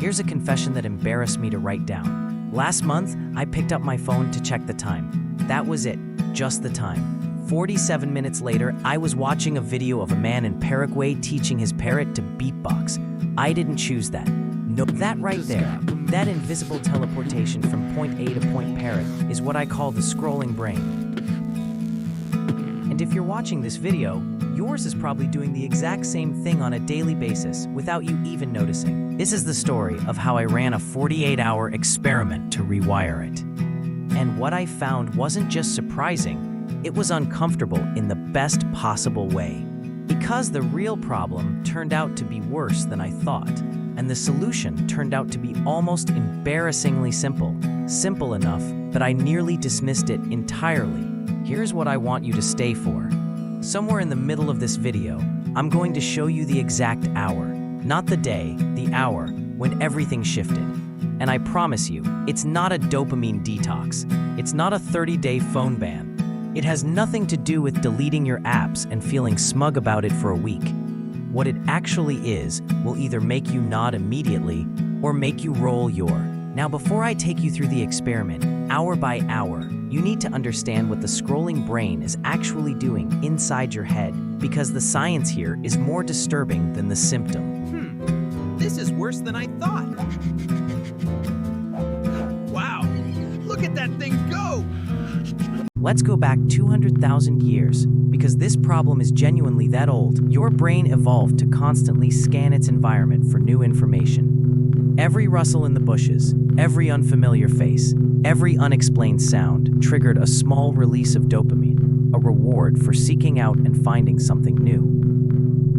Here's a confession that embarrassed me to write down. Last month, I picked up my phone to check the time. That was it, just the time. 47 minutes later, I was watching a video of a man in Paraguay teaching his parrot to beatbox. I didn't choose that. No, that right there, that invisible teleportation from point A to point parrot is what I call the scrolling brain. And if you're watching this video, yours is probably doing the exact same thing on a daily basis without you even noticing. This is the story of how I ran a 48-hour experiment to rewire it. And what I found wasn't just surprising, it was uncomfortable in the best possible way. Because the real problem turned out to be worse than I thought, and the solution turned out to be almost embarrassingly simple. Simple enough that I nearly dismissed it entirely. Here's what I want you to stay for. Somewhere in the middle of this video, I'm going to show you the exact hour, not the day, the hour, when everything shifted. And I promise you, it's not a dopamine detox. It's not a 30-day phone ban. It has nothing to do with deleting your apps and feeling smug about it for a week. What it actually is will either make you nod immediately or make you roll your. Now, before I take you through the experiment, hour by hour, you need to understand what the scrolling brain is actually doing inside your head, because the science here is more disturbing than the symptom. This is worse than I thought. Wow, look at that thing go! Let's go back 200,000 years, because this problem is genuinely that old. Your brain evolved to constantly scan its environment for new information. Every rustle in the bushes, every unfamiliar face, every unexplained sound triggered a small release of dopamine, a reward for seeking out and finding something new.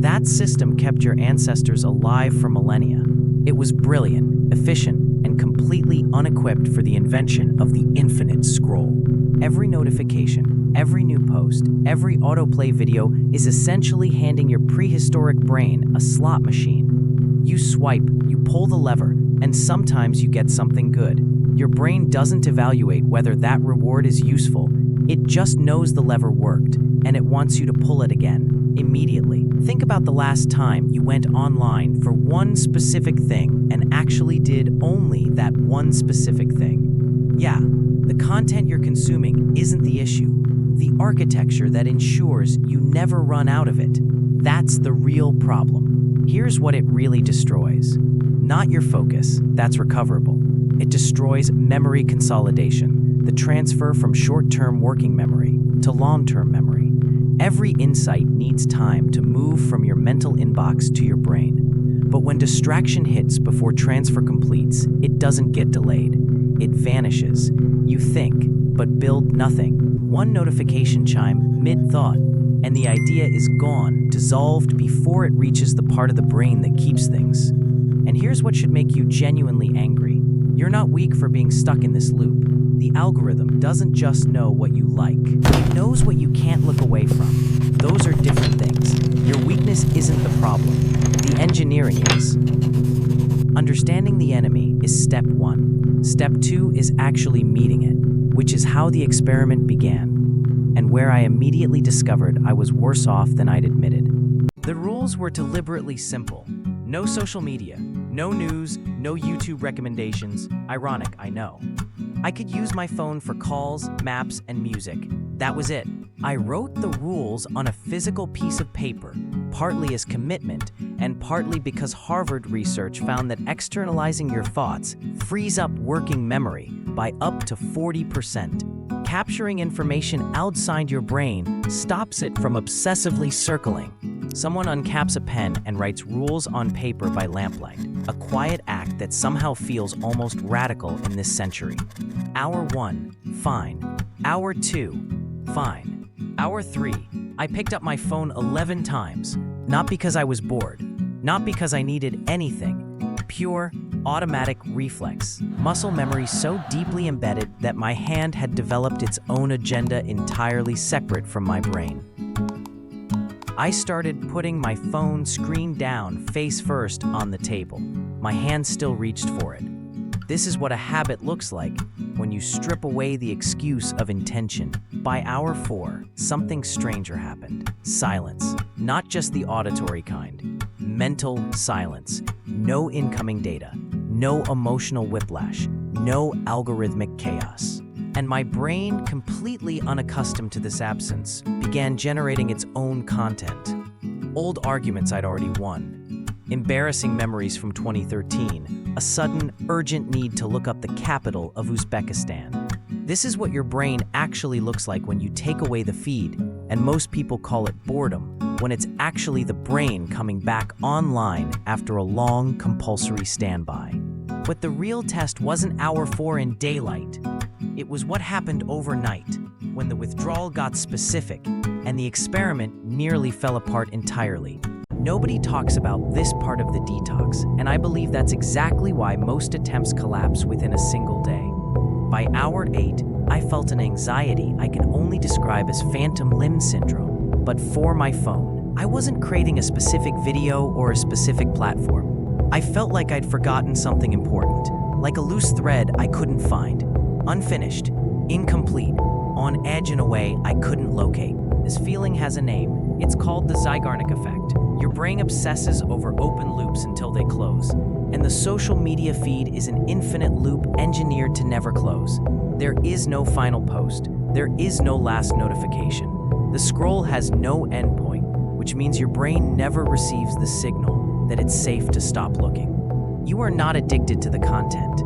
That system kept your ancestors alive for millennia. It was brilliant, efficient, and completely unequipped for the invention of the infinite scroll. Every notification, every new post, every autoplay video is essentially handing your prehistoric brain a slot machine. You swipe, you pull the lever, and sometimes you get something good. Your brain doesn't evaluate whether that reward is useful. It just knows the lever worked, and it wants you to pull it again, immediately. Think about the last time you went online for one specific thing and actually did only that one specific thing. Yeah, the content you're consuming isn't the issue. The architecture that ensures you never run out of it. That's the real problem. Here's what it really destroys. Not your focus, that's recoverable. It destroys memory consolidation, the transfer from short-term working memory to long-term memory. Every insight needs time to move from your mental inbox to your brain. But when distraction hits before transfer completes, it doesn't get delayed. It vanishes. You think, but build nothing. One notification chime mid-thought, and the idea is gone, dissolved before it reaches the part of the brain that keeps things. And here's what should make you genuinely angry. You're not weak for being stuck in this loop. The algorithm doesn't just know what you like. It knows what you can't look away from. Those are different things. Your weakness isn't the problem. The engineering is. Understanding the enemy is step one. Step two is actually meeting it, which is how the experiment began, and where I immediately discovered I was worse off than I'd admitted. The rules were deliberately simple. No social media, no news, no YouTube recommendations. Ironic, I know. I could use my phone for calls, maps, and music. That was it. I wrote the rules on a physical piece of paper, partly as commitment, and partly because Harvard research found that externalizing your thoughts frees up working memory by up to 40%. Capturing information outside your brain stops it from obsessively circling. Someone uncaps a pen and writes rules on paper by lamplight, a quiet act that somehow feels almost radical in this century. Hour 1, fine. Hour 2, fine. Hour 3, I picked up my phone 11 times, not because I was bored, not because I needed anything. Pure, automatic reflex. Muscle memory so deeply embedded that my hand had developed its own agenda entirely separate from my brain. I started putting my phone screen down face first on the table. My hand still reached for it. This is what a habit looks like when you strip away the excuse of intention. By hour 4, something stranger happened. Silence. Not just the auditory kind. Mental silence. No incoming data. no emotional whiplash, no algorithmic chaos. And my brain, completely unaccustomed to this absence, began generating its own content. Old arguments I'd already won, embarrassing memories from 2013, a sudden, urgent need to look up the capital of Uzbekistan. This is what your brain actually looks like when you take away the feed, and most people call it boredom, when it's actually the brain coming back online after a long, compulsory standby. But the real test wasn't hour 4 in daylight. It was what happened overnight, when the withdrawal got specific, and the experiment nearly fell apart entirely. Nobody talks about this part of the detox, and I believe that's exactly why most attempts collapse within a single day. By hour 8, I felt an anxiety I can only describe as phantom limb syndrome. But for my phone, I wasn't creating a specific video or a specific platform. I felt like I'd forgotten something important, like a loose thread I couldn't find. Unfinished, incomplete, on edge in a way I couldn't locate. This feeling has a name. It's called the Zeigarnik effect. Your brain obsesses over open loops until they close, and the social media feed is an infinite loop engineered to never close. There is no final post. There is no last notification. The scroll has no endpoint, which means your brain never receives the signal that it's safe to stop looking. You are not addicted to the content.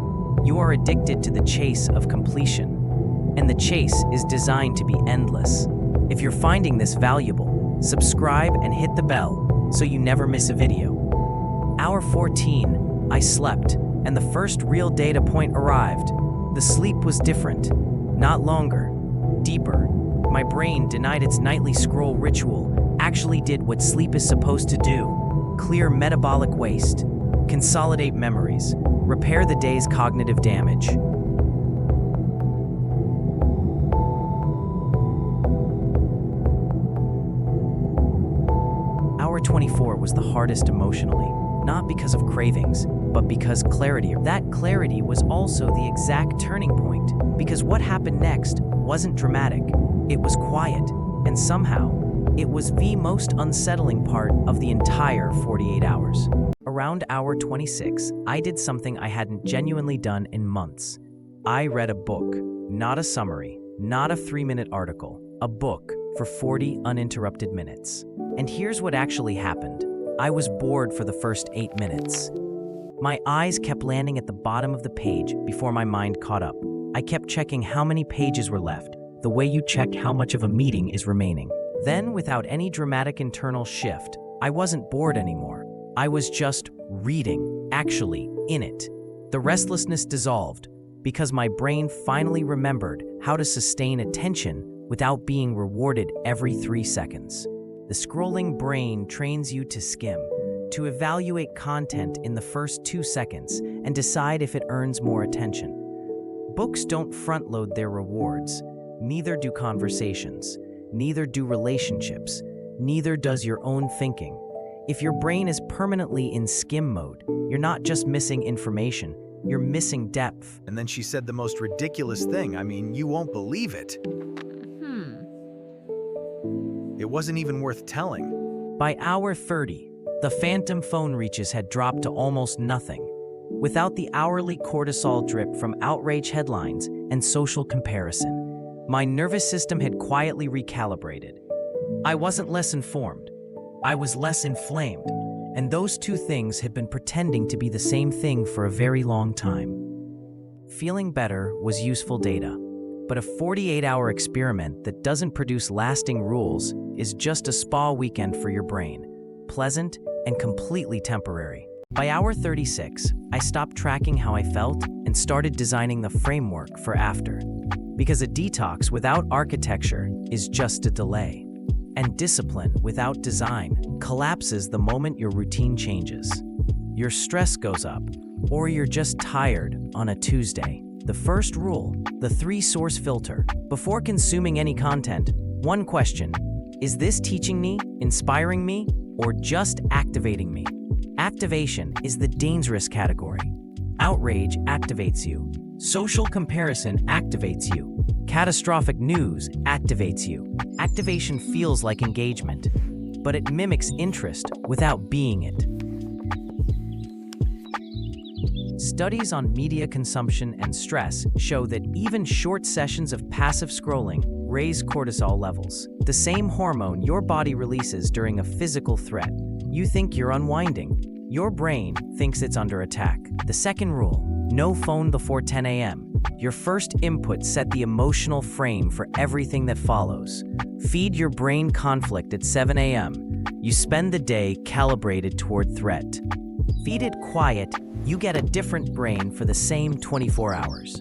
You are addicted to the chase of completion, and the chase is designed to be endless. If you're finding this valuable, subscribe and hit the bell so you never miss a video. Hour 14, I slept, and the first real data point arrived. The sleep was different, not longer, deeper. My brain denied its nightly scroll ritual, actually did what sleep is supposed to do: clear metabolic waste, consolidate memories, repair the day's cognitive damage. Hour 24 was the hardest emotionally, not because of cravings, but because clarity. That clarity was also the exact turning point, because what happened next wasn't dramatic, it was quiet, and somehow, it was the most unsettling part of the entire 48 hours. Around hour 26, I did something I hadn't genuinely done in months. I read a book, not a summary, not a 3-minute article, a book for 40 uninterrupted minutes. And here's what actually happened. I was bored for the first 8 minutes. My eyes kept landing at the bottom of the page before my mind caught up. I kept checking how many pages were left, the way you check how much of a meeting is remaining. Then, without any dramatic internal shift, I wasn't bored anymore. I was just reading, actually, in it. The restlessness dissolved because my brain finally remembered how to sustain attention without being rewarded every 3 seconds. The scrolling brain trains you to skim, to evaluate content in the first 2 seconds and decide if it earns more attention. Books don't front-load their rewards. Neither do conversations. Neither do relationships. Neither does your own thinking. If your brain is permanently in skim mode, you're not just missing information, you're missing depth. And then she said the most ridiculous thing. I mean, you won't believe it. It wasn't even worth telling. By hour 30, the phantom phone reaches had dropped to almost nothing, without the hourly cortisol drip from outrage headlines and social comparison. My nervous system had quietly recalibrated. I wasn't less informed. I was less inflamed. And those two things had been pretending to be the same thing for a very long time. Feeling better was useful data, but a 48-hour experiment that doesn't produce lasting rules is just a spa weekend for your brain, pleasant and completely temporary. By hour 36, I stopped tracking how I felt and started designing the framework for after. Because a detox without architecture is just a delay. And discipline without design collapses the moment your routine changes. Your stress goes up, or you're just tired on a Tuesday. The first rule, the 3-source filter. Before consuming any content, one question: is this teaching me, inspiring me, or just activating me? Activation is the dangerous category. Outrage activates you. Social comparison activates you. Catastrophic news activates you. Activation feels like engagement, but it mimics interest without being it. Studies on media consumption and stress show that even short sessions of passive scrolling raise cortisol levels, the same hormone your body releases during a physical threat. You think you're unwinding. Your brain thinks it's under attack. The second rule: no phone before 10 a.m. Your first input set the emotional frame for everything that follows. Feed your brain conflict at 7 a.m. You spend the day calibrated toward threat. Feed it quiet, you get a different brain for the same 24 hours.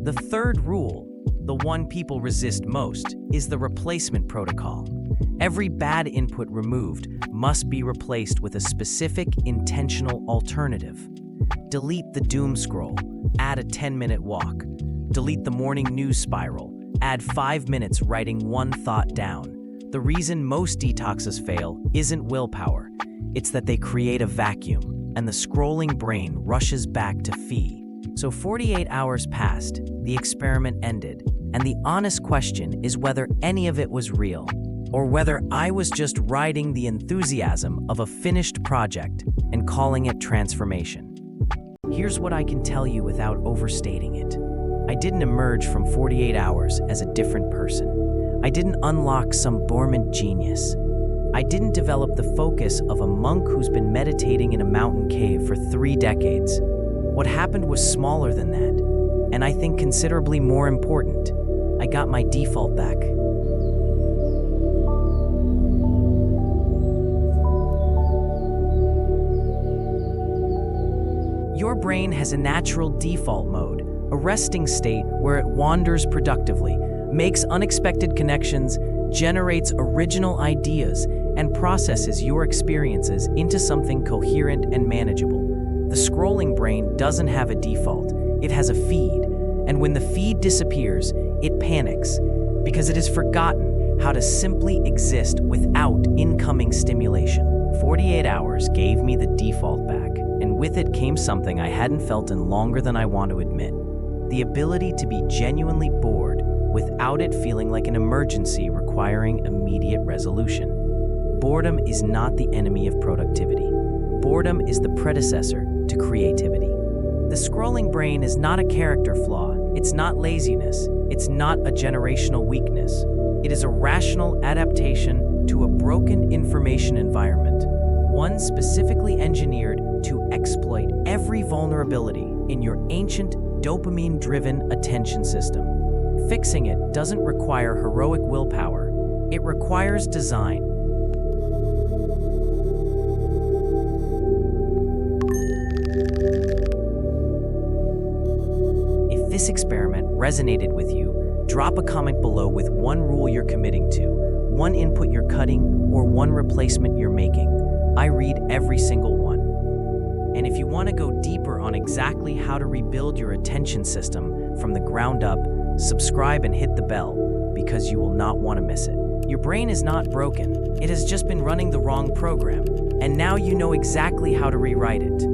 The third rule, the one people resist most, is the replacement protocol. Every bad input removed must be replaced with a specific, intentional alternative. Delete the doom scroll, add a 10-minute walk. Delete the morning news spiral, add 5 minutes writing one thought down. The reason most detoxes fail isn't willpower. It's that they create a vacuum, and the scrolling brain rushes back to fee. So 48 hours passed, the experiment ended, and the honest question is whether any of it was real, or whether I was just riding the enthusiasm of a finished project and calling it transformation. Here's what I can tell you without overstating it. I didn't emerge from 48 hours as a different person. I didn't unlock some dormant genius. I didn't develop the focus of a monk who's been meditating in a mountain cave for 3 decades. What happened was smaller than that, and I think considerably more important. I got my default back. Your brain has a natural default mode, a resting state where it wanders productively, makes unexpected connections, generates original ideas, and processes your experiences into something coherent and manageable. The scrolling brain doesn't have a default, it has a feed, and when the feed disappears, it panics because it has forgotten how to simply exist without incoming stimulation. 48 hours gave me the default back, and with it came something I hadn't felt in longer than I want to admit: the ability to be genuinely bored without it feeling like an emergency requiring immediate resolution. Boredom is not the enemy of productivity. Boredom is the predecessor to creativity. The scrolling brain is not a character flaw, it's not laziness, it's not a generational weakness. It is a rational adaptation to a broken information environment, one specifically engineered to exploit every vulnerability in your ancient dopamine-driven attention system. Fixing it doesn't require heroic willpower, it requires design. If this experiment resonated with you, drop a comment below with one rule you're committing to, one input you're cutting, or one replacement you're making. I read every single one. And if you want to go deeper on exactly how to rebuild your attention system from the ground up, subscribe and hit the bell, because you will not want to miss it. Your brain is not broken, it has just been running the wrong program, and now you know exactly how to rewrite it.